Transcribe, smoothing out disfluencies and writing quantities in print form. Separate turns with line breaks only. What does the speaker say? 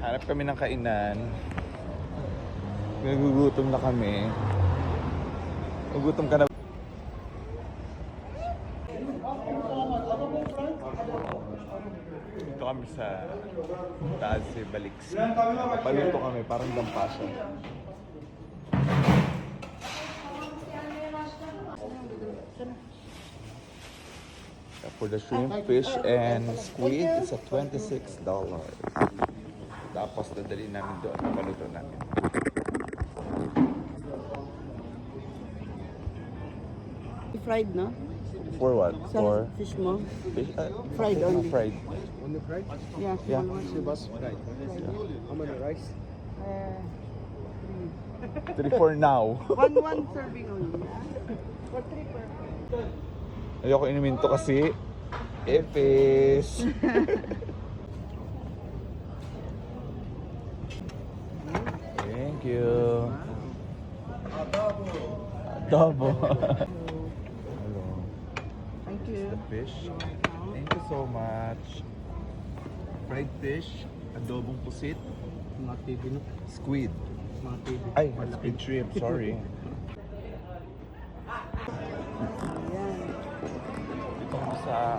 Hanap kami ng kainan. Nagugutom na kami. Nagugutom ka na. Dito kami sa taas si Baliksi. Paluto kami, parang dampasa. For the shrimp, fish, and squid, it's at $26. Tapos dadali namin doon, paluto namin.
Fried, no?
For what? For
Fish mo?
fish?
Fried
okay,
only.
Fried.
Only fried?
Yeah.
Yeah.
Sibas fried. How many rice?
3 for now.
One serving only. For 3 per.
Ayoko inumin to kasi epis. Thank you. Adobo. Hello.
Thank you.
The fish. Thank you so much. Fried fish, adobong pusit,
Mga TV no?
squid.
Mga TV.
Ay, squid shrimp, sorry.
Ayan.
Dito kami sa